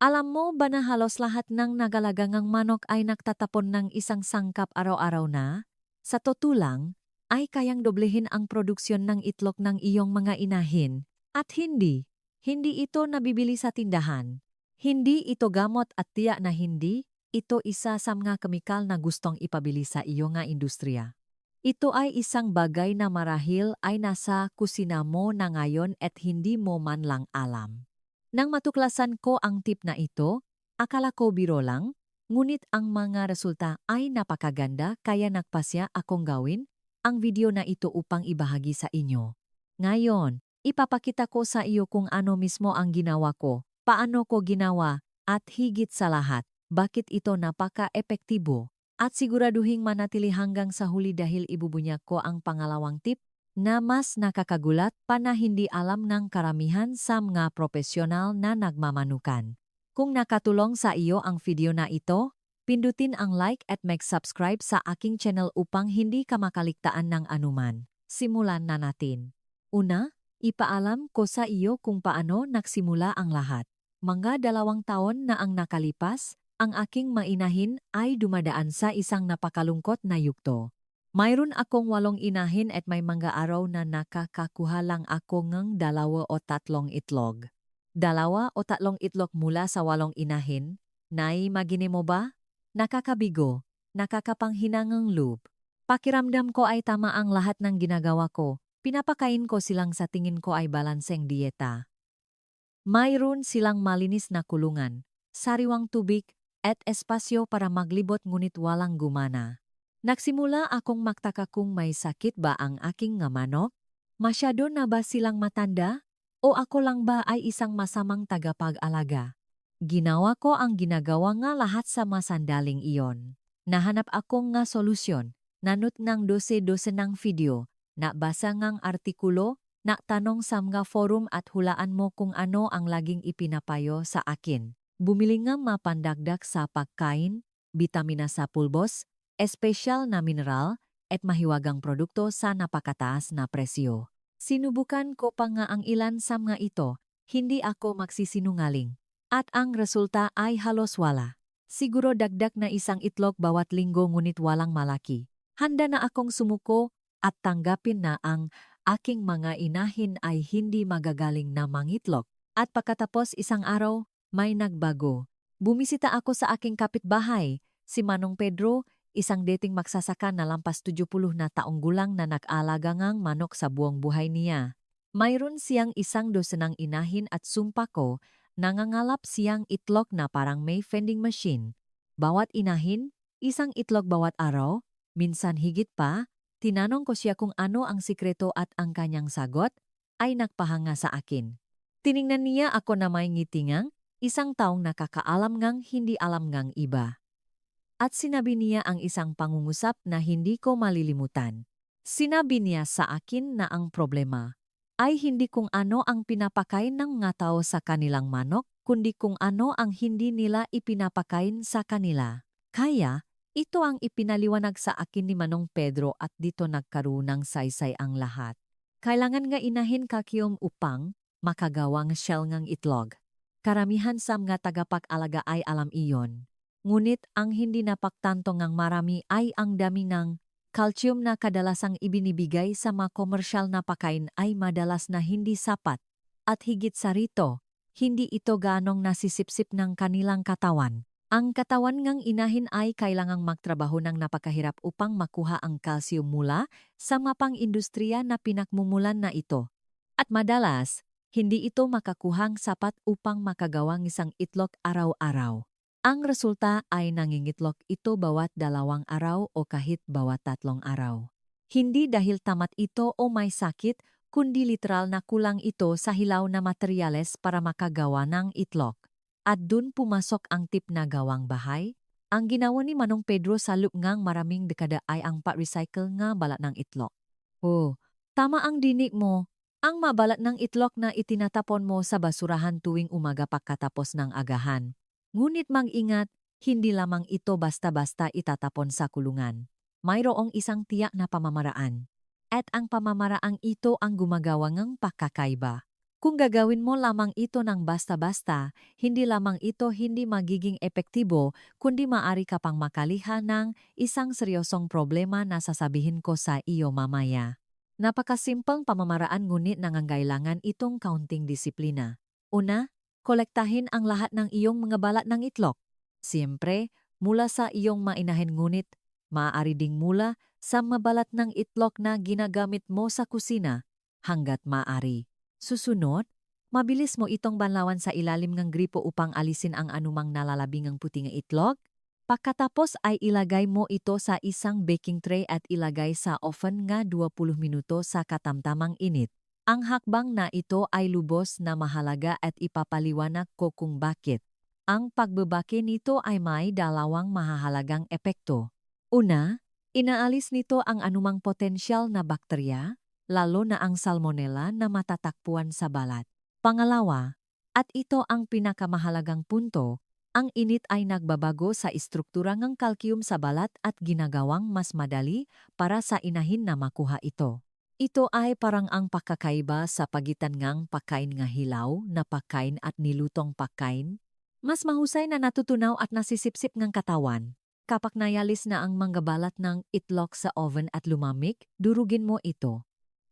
Alam mo ba na halos lahat ng nagalagangang manok ay nagtatapon ng isang sangkap araw-araw na? Sa totoo lang, ay kayang doblehin ang produksyon ng itlog ng iyong mga inahin. At hindi ito nabibili sa tindahan. Hindi ito gamot at tiyak na hindi, ito isa sa mga kemikal na gustong ipabili sa iyo nga industriya. Ito ay isang bagay na marahil ay nasa kusina mo na ngayon at hindi mo man lang alam. Nang matuklasan ko ang tip na ito, akala ko biro lang, ngunit ang mga resulta ay napakaganda kaya nagpasya akong gawin ang video na ito upang ibahagi sa inyo. Ngayon, ipapakita ko sa iyo kung ano mismo ang ginawa ko, paano ko ginawa, at higit sa lahat, bakit ito napaka-epektibo. At siguraduhing manatili hanggang sa huli dahil ibubunyag ko ang pangalawang tip na mas nakakagulat pa na hindi alam ng karamihan sa mga profesional na nagmamanukan. Kung nakatulong sa iyo ang video na ito, pindutin ang like at mag-subscribe sa aking channel upang hindi ka makaligtaan ng anuman. Simulan na natin. Una, ipaalam ko sa iyo kung paano nagsimula ang lahat. Mga 2 taon na ang nakalipas, ang aking mainahin ay dumadaan sa isang napakalungkot na yugto. Mayroon akong 8 inahin at may mga araw na nakakakuha lang ako ng 2 o 3 itlog. 2 o 3 itlog mula sa 8 inahin? Nay, magini mo ba? Nakakabigo, nakakapanghinangang loob. Pakiramdam ko ay tama ang lahat ng ginagawa ko. Pinapakain ko silang sa tingin ko ay balanseng dieta. Mayroon silang malinis na kulungan, sariwang tubig, at espasyo para maglibot ngunit walang gumana. Nagsimula akong magtaka kung may sakit ba ang aking nga manok? Masyado na ba silang matanda? O ako lang ba ay isang masamang tagapag-alaga? Ginawa ko ang ginagawa nga lahat sa masandaling iyon. Nahanap akong nga solusyon, nanut ng dose-dose ng video, nabasa ngang artikulo, tanong sa mga forum at hulaan mo kung ano ang laging ipinapayo sa akin. Bumili nga mapandagdag sa pagkain, bitamina sa pulbos, espesyal na mineral, at mahiwagang produkto sa napakataas na presyo. Sinubukan ko pa nga ang ilan sa mga ito, hindi ako magsisinungaling. At ang resulta ay halos wala. Siguro dagdag na isang itlog bawat linggo ngunit walang malaki. Handa na akong sumuko at tanggapin na ang aking mga inahin ay hindi magagaling na mangitlog. At pagkatapos isang araw, may nagbago. Bumisita ako sa aking kapitbahay, si Manong Pedro, isang dating magsasaka na lampas 70 na taong gulang na nag-alaga ngang manok sa buong buhay niya. Mayroon siyang 12 inahin at sumpa ko, nangangalap siyang itlog na parang may vending machine. Bawat inahin, isang itlog bawat araw, minsan higit pa. Tinanong ko siya kung ano ang sikreto at ang kanyang sagot ay nagpahanga sa akin. Tiningnan niya ako na may ngitingang, isang taong nakakaalam ngang hindi alam ngang iba. At sinabi niya ang isang pangungusap na hindi ko malilimutan. Sinabi niya sa akin na ang problema ay hindi kung ano ang pinapakain ng mga tao sa kanilang manok, kundi kung ano ang hindi nila ipinapakain sa kanila. Kaya, ito ang ipinaliwanag sa akin ni Manong Pedro at dito nagkaroon ng saysay ang lahat. Kailangan nga inahin kakiyom upang makagawang shell ngang itlog. Karamihan sa mga tagapag-alaga ay alam iyon. Ngunit ang hindi napaktanto ngang marami ay ang dami ng calcium na kadalasang ibinibigay sa mga komersyal na pakain ay madalas na hindi sapat. At higit sa rito, hindi ito ganong nasisipsip ng kanilang katawan. Ang katawan ngang inahin ay kailangang magtrabaho ng napakahirap upang makuha ang calcium mula sa mapang industriya na pinakmumulan na ito. At madalas, hindi ito makakuhang sapat upang makagawang isang itlog araw-araw. Ang resulta ay nangingitlog ito bawat 2 araw o kahit bawat 3 araw. Hindi dahil tamat ito o may sakit, kundi literal na kulang ito sa hilaw na materyales para makagawa ng itlog. At dun pumasok ang tip na gawang bahay. Ang ginawa ni Manong Pedro sa loob ngang maraming dekada ay ang pa-recycle nga balat ng itlog. Oh, tama ang dinig mo. Ang mabalat ng itlog na itinatapon mo sa basurahan tuwing umaga pagkatapos ng agahan. Ngunit mag-ingat, hindi lamang ito basta-basta itatapon sa kulungan. Mayroong isang tiyak na pamamaraan. At ang pamamaraang ito ang gumagawa ng pakakaiba. Kung gagawin mo lamang ito ng basta-basta, hindi lamang ito hindi magiging epektibo, kundi maaari ka pang makaliha ng isang seryosong problema na sasabihin ko sa iyo mamaya. Napakasimpang pamamaraan ngunit nangangailangan itong kaunting disiplina. Una, kolektahin ang lahat ng iyong mga balat ng itlog. Siyempre, mula sa iyong mainahin ngunit, maaari ding mula sa mabalat ng itlog na ginagamit mo sa kusina hanggat maaari. Susunod, mabilis mo itong banlawan sa ilalim ng gripo upang alisin ang anumang nalalabingang puting itlog. Pagkatapos ay ilagay mo ito sa isang baking tray at ilagay sa oven nga 20 minuto sa katamtamang init. Ang hakbang na ito ay lubos na mahalaga at ipapaliwanag ko kung bakit. Ang pagbabaki nito ay may dalawang mahahalagang epekto. Una, inaalis nito ang anumang potensyal na bakterya, lalo na ang salmonella na matatakpuan sa balat. Pangalawa, at ito ang pinakamahalagang punto, ang init ay nagbabago sa istruktura ng calcium sa balat at ginagawang mas madali para sa inahin na makuha ito. Ito ay parang ang pagkakaiba sa pagitan ngang pagkain nga hilaw na pagkain at nilutong pagkain. Mas mahusay na natutunaw at nasisipsip ng katawan. Kapag nayalis na ang manggabalat ng itlog sa oven at lumamig, durugin mo ito.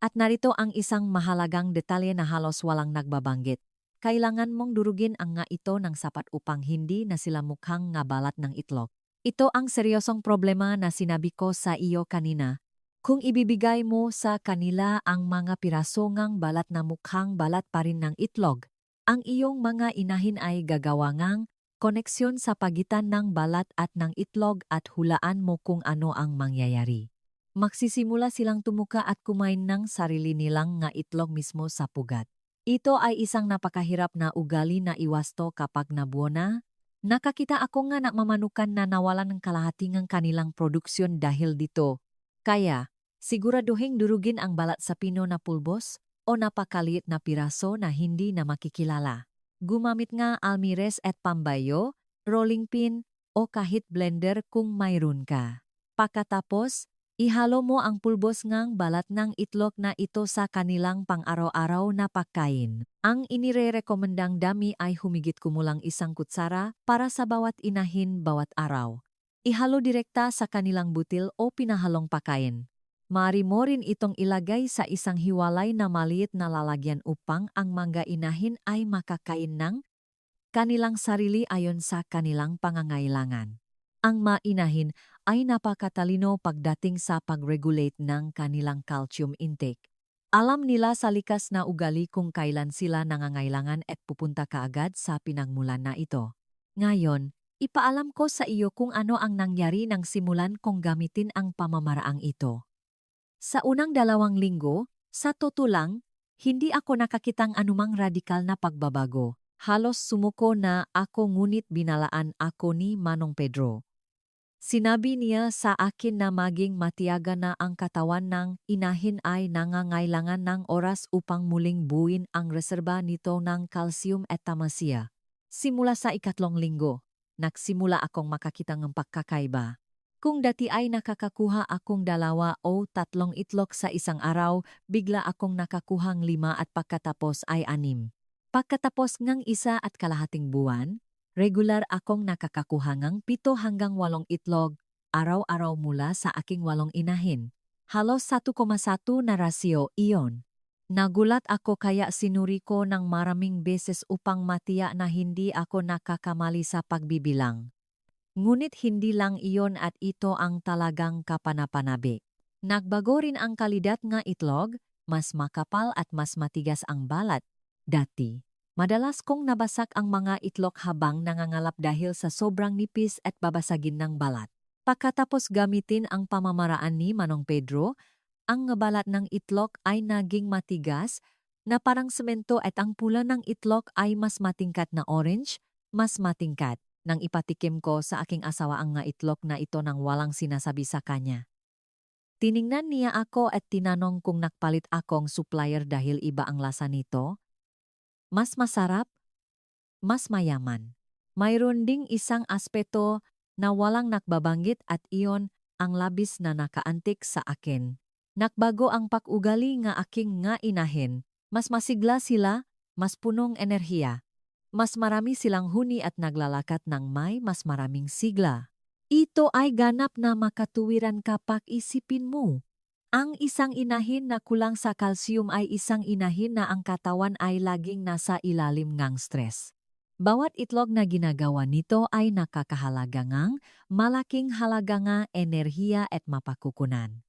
At narito ang isang mahalagang detalye na halos walang nagbabanggit. Kailangan mong durugin ang nga ito ng sapat upang hindi na sila mukhang nga balat ng itlog. Ito ang seryosong problema na sinabi ko sa iyo kanina. Kung ibibigay mo sa kanila ang mga piraso ngang balat na mukhang balat pa rin ng itlog, ang iyong mga inahin ay gagawa ngang koneksyon sa pagitan ng balat at ng itlog at hulaan mo kung ano ang mangyayari. Magsisimula silang tumuka at kumain ng sarili nilang nga itlog mismo sa pugat. Ito ay isang napakahirap na ugali na iwasto kapag nabuo na. Nakakita ako nga mamanukan na nawalan ng kalahati ng kanilang produksyon dahil dito. Kaya, siguraduhin durugin ang balat sa pino na pulbos o napakaliit na piraso na hindi na makikilala. Gumamit nga almires at pambayo, rolling pin o kahit blender kung mayroon ka. Pagkatapos, ihalo mo ang pulbos ngang balat ng itlog na ito sa kanilang pang-araw-araw na pagkain. Ang inirerekomendang dami ay humigit kumulang 1 kutsara para sa bawat inahin bawat araw. Ihalo direkta sa kanilang butil o pinahalong pagkain. Maaari mo rin itong ilagay sa isang hiwalay na maliit na lalagyan upang ang mga inahin ay makakain ng kanilang sarili ayon sa kanilang pangangailangan. Ang mainahin ay napakatalino pagdating sa pag-regulate ng kanilang calcium intake. Alam nila sa likas na ugali kung kailan sila nangangailangan at pupunta kaagad sa pinagmulan na ito. Ngayon, ipaalam ko sa iyo kung ano ang nangyari nang simulan kong gamitin ang pamamaraang ito. Sa unang 2 linggo, sa totoo lang, hindi ako nakakitang anumang radikal na pagbabago. Halos sumuko na ako ngunit binalaan ako ni Manong Pedro. Sinabi niya sa akin na maging matiyaga na ang katawan ng inahin ay nangangailangan ng oras upang muling buuin ang reserba nito ng calcium at tamasya. Simula sa 3 linggo, nagsimula akong makakita ng pagkakaiba. Kung dati ay nakakakuha akong 2 o 3 itlog sa isang araw, bigla akong nakakuhang 5 at pagkatapos ay 6. Pagkatapos ng 1.5 buwan, regular akong nakakakuha ng 7 hanggang 8 itlog, araw-araw mula sa aking 8 inahin. Halos 1,1 na rasyo iyon. Nagulat ako kaya sinuri ko ng maraming beses upang matiyak na hindi ako nakakamali sa pagbibilang. Ngunit hindi lang iyon at ito ang talagang kapanapanabik. Nagbago rin ang kalidad nga itlog, mas makapal at mas matigas ang balat. Dati, madalas kong nabasak ang mga itlog habang nangangalap dahil sa sobrang nipis at babasagin ng balat. Pagkatapos gamitin ang pamamaraan ni Manong Pedro, ang balat ng itlog ay naging matigas na parang semento at ang pula ng itlog ay mas matingkat na orange, mas matingkat. Nang ipatikim ko sa aking asawa ang nga itlog na ito nang walang sinasabi sa kanya. Tiningnan niya ako at tinanong kung nakpalit akong supplier dahil iba ang lasa nito. Mas masarap, mas mayaman. Mayroon ding isang aspeto na walang nakbabanggit at iyon ang labis na nakaantik sa akin. Nakbago ang pag-ugali nga aking nga inahin. Mas masigla sila, mas punong enerhiya. Mas marami silang huni at naglalakat ng may mas maraming sigla. Ito ay ganap na makatuwiran kapag isipin mo. Ang isang inahin na kulang sa kalsiyum ay isang inahin na ang katawan ay laging nasa ilalim ng stress. Bawat itlog na ginagawa nito ay nakakahalaga ngang malaking halaga nga enerhiya at mapakukunan.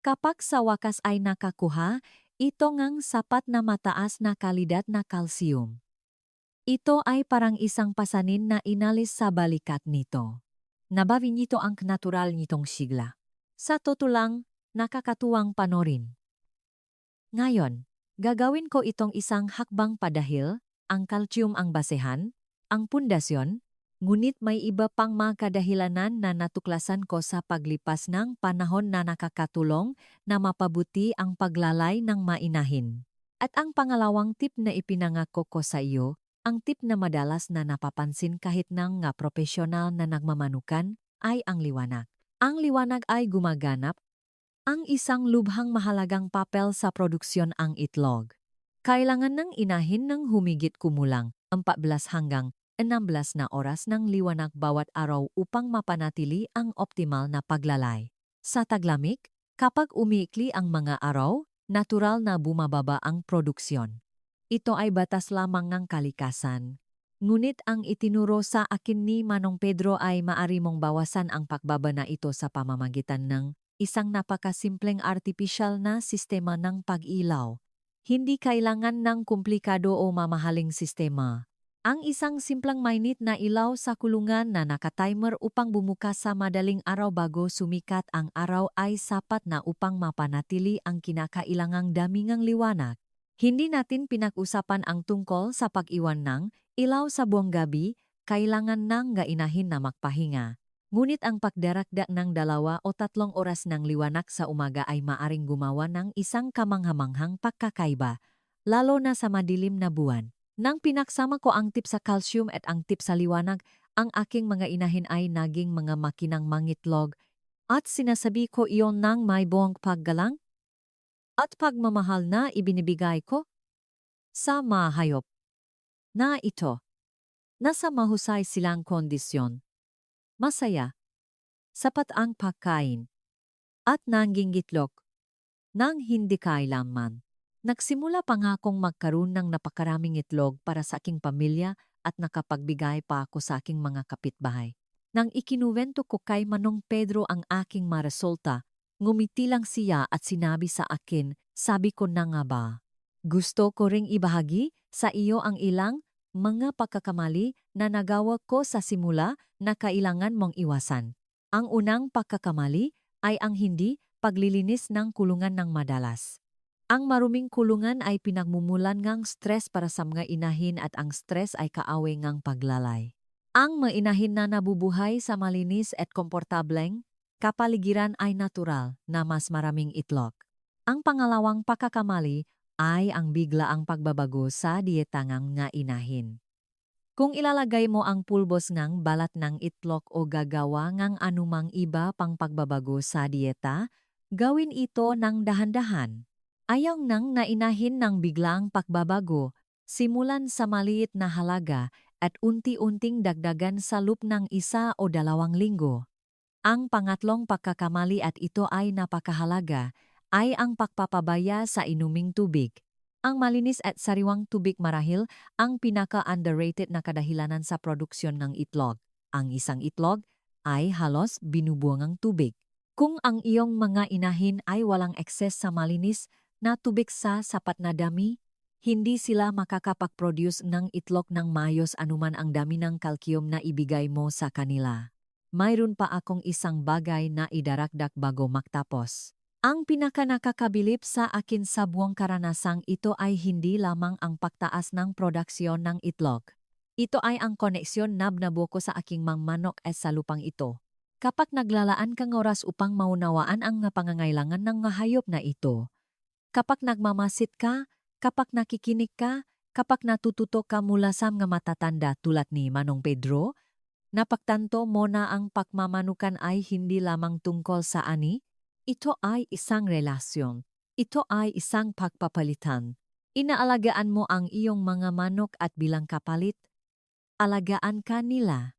Kapag sa wakas ay nakakuha, ito ngang sapat na mataas na kalidad na kalsiyum. Ito ay parang isang pasanin na inalis sa balikat nito. Nabawi nito ang natural nitong sigla. Sa totoo lang, nakakatuwang panorin. Ngayon, gagawin ko itong isang hakbang padahil ang kalsiyum ang basehan, ang pundasyon, ngunit may iba pang mga kadahilanan na natuklasan ko sa paglipas ng panahon na nakakatulong na mapabuti ang paglalay ng mainahin. At ang pangalawang tip na ipinangako ko sa iyo, ang tip na madalas na napapansin kahit ng nga profesional na nagmamanukan ay ang liwanag. Ang liwanag ay gumaganap ang isang lubhang mahalagang papel sa produksyon ang itlog. Kailangan ng inahin ng humigit kumulang 14 hanggang 16 na oras ng liwanag bawat araw upang mapanatili ang optimal na paglalay. Sa taglamig, kapag umiikli ang mga araw, natural na bumababa ang produksyon. Ito ay batas lamang ng kalikasan. Ngunit ang itinuro sa akin ni Manong Pedro ay maari mong bawasan ang pagbaba na ito sa pamamagitan ng isang napakasimpleng artipisyal na sistema ng pag-ilaw. Hindi kailangan ng komplikado o mamahaling sistema. Ang isang simplang mainit na ilaw sa kulungan na nakatimer upang bumukas sa madaling araw bago sumikat ang araw ay sapat na upang mapanatili ang kinakailangang dami ng liwanag. Hindi natin pinag-usapan ang tungkol sa pag-iwan ng ilaw sa buong gabi, kailangan ng gainahin na magpahinga. Ngunit ang pagdarakda ng 2 o 3 oras ng liwanag sa umaga ay maaring gumawa ng isang kamanghamanghang pagkakaiba, lalo na sa madilim na buwan. Nang pinaksama ko ang tip sa calcium at ang tip sa liwanag, ang aking mga inahin ay naging mga makinang mangitlog at sinasabi ko iyon ng may buong paggalang at pagmamahal na ibinibigay ko sa mga hayop na ito. Nasa mahusay silang kondisyon. Masaya, sapat ang pagkain, at nanggingitlog nang hindi kailanman. Nagsimula pa nga akong magkaroon ng napakaraming itlog para sa aking pamilya at nakapagbigay pa ako sa aking mga kapitbahay. Nang ikinuwento ko kay Manong Pedro ang aking maresulta, ngumiti lang siya at sinabi sa akin, sabi ko na nga ba, gusto ko ring ibahagi sa iyo ang ilang mga pagkakamali na nagawa ko sa simula na kailangan mong iwasan. Ang unang pagkakamali ay ang hindi paglilinis ng kulungan ng madalas. Ang maruming kulungan ay pinagmumulan ngang stress para sa mga inahin at ang stress ay kaaway ngang paglalay. Ang mga inahin na nabubuhay sa malinis at komportableng kapaligiran ay natural na mas maraming itlog. Ang pangalawang pagkakamali ay ang biglaang pagbabago sa dieta ng nga inahin. Kung ilalagay mo ang pulbos ng balat ng itlog o gagawa ng anumang iba pang pagbabago sa dieta, gawin ito ng dahan-dahan. Ayaw nang nainahin ng biglaang pagbabago, simulan sa maliit na halaga at unti-unting dagdagan sa loob ng 1 o 2 linggo. Ang pangatlong pagkakamali at ito ay napakahalaga, ay ang pagpapabaya sa inuming tubig. Ang malinis at sariwang tubig marahil ang pinaka-underrated na kadahilanan sa produksyon ng itlog. Ang isang itlog ay halos binubuang tubig. Kung ang iyong mga inahin ay walang ekses sa malinis na tubig sa sapat na dami, hindi sila makakapag-produce ng itlog ng mayos anuman ang dami ng kalsiyum na ibigay mo sa kanila. Mayroon pa akong isang bagay na idarakdak bago magtapos. Ang pinaka-nakakabilib sa akin sa buong karanasang ito ay hindi lamang ang pagtaas ng produksyon ng itlog. Ito ay ang koneksyon na nabuo ko sa aking mga manok at sa lupang ito. Kapag naglalaan kang oras upang maunawaan ang pangangailangan ng hayop na ito, kapag nagmamasid ka, kapag nakikinig ka, kapag natututo ka mula sa mga matatanda tulad ni Manong Pedro, napagtanto mo na ang pagmamanukan ay hindi lamang tungkol sa ani, ito ay isang relasyon, ito ay isang pagpapalitan, Inaalagaan mo ang iyong mga manok at bilang kapalit, alagaan ka nila.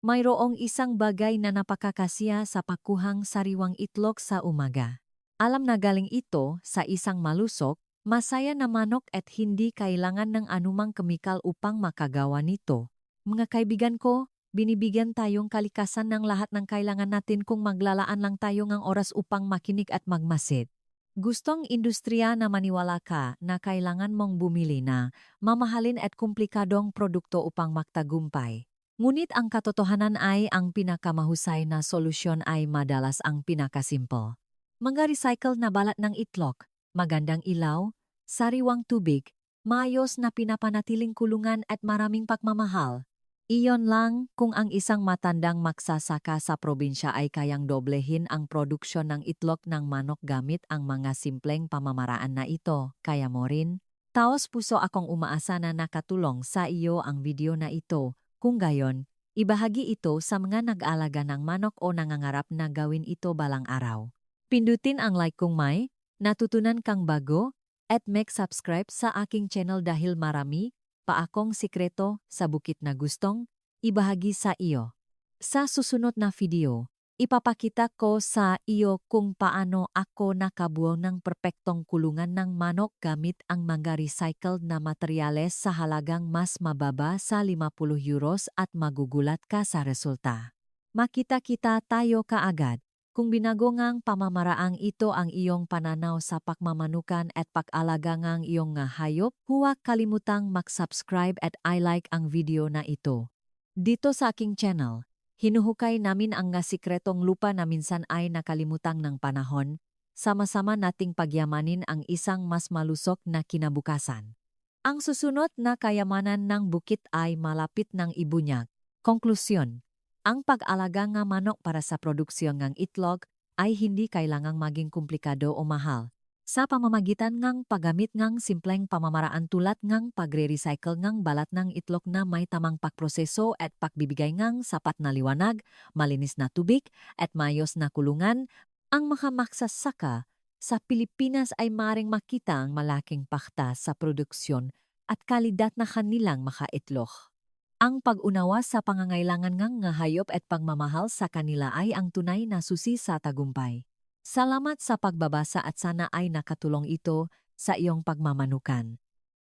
Mayroong isang bagay na napakakasya sa pakuhang sariwang itlog sa umaga. Alam na galing ito sa isang malusok, masaya na manok at hindi kailangan ng anumang kemikal upang makagawa nito. Mga kaibigan ko, binibigyan tayong kalikasan ng lahat ng kailangan natin kung maglalaan lang tayo ng oras upang makinig at magmasid. Gustong industriya na maniwala ka na kailangan mong bumili na mamahalin at komplikadong produkto upang magtagumpay. Ngunit ang katotohanan ay ang pinakamahusay na solusyon ay madalas ang pinakasimple. Mga recycle na balat ng itlog, magandang ilaw, sariwang tubig, maayos na pinapanatiling kulungan at maraming pagmamahal. Iyon lang kung ang isang matandang magsasaka sa probinsya ay kayang doblehin ang produksyon ng itlog ng manok gamit ang mga simpleng pamamaraan na ito. Kaya mo rin? Taos puso akong umaasa na nakatulong sa iyo ang video na ito. Kung gayon, ibahagi ito sa mga nag-alaga ng manok o nangangarap na gawin ito balang araw. Pindutin ang like kung may natutunan kang bago at mag-subscribe sa aking channel dahil marami pa akong sikreto sa bukit na gustong ibahagi sa iyo. Sa susunod na video, ipapakita ko sa iyo kung paano ako nakabuo ng perpektong kulungan ng manok gamit ang mga recycled na materyales sa halagang mas mababa sa €50 at magugulat ka sa resulta. Makita-kita tayo kaagad. Kung binago ngang pamamaraang ito ang iyong pananaw sa pagmamanukan at pag-alaga ngang iyong nga hayop, huwag kalimutang mag-subscribe at i-like ang video na ito. Dito sa aking channel, hinuhukay namin ang nga sikretong lupa na minsan ay nakalimutang ng panahon, sama-sama nating pagyamanin ang isang mas malusok na kinabukasan. Ang susunod na kayamanan ng bukit ay malapit ng ibunyag. Konklusyon. Ang pag-alaga nga manok para sa produksyon ng itlog ay hindi kailangang maging komplikado o mahal. Sa pamamagitan ng paggamit ng simpleng pamamaraan tulad ng pagre-recycle ng balat ng itlog na may tamang pagproseso at pagbibigay ng sapat na liwanag, malinis na tubig at maayos na kulungan, ang mga magsasaka sa Pilipinas ay maring makita ang malaking pakta sa produksyon at kalidad na kanilang makaitlog. Ang pag-unawa sa pangangailangan ng nga hayop at pagmamahal sa kanila ay ang tunay na susi sa tagumpay. Salamat sa pagbabasa at sana ay nakatulong ito sa iyong pagmamanukan.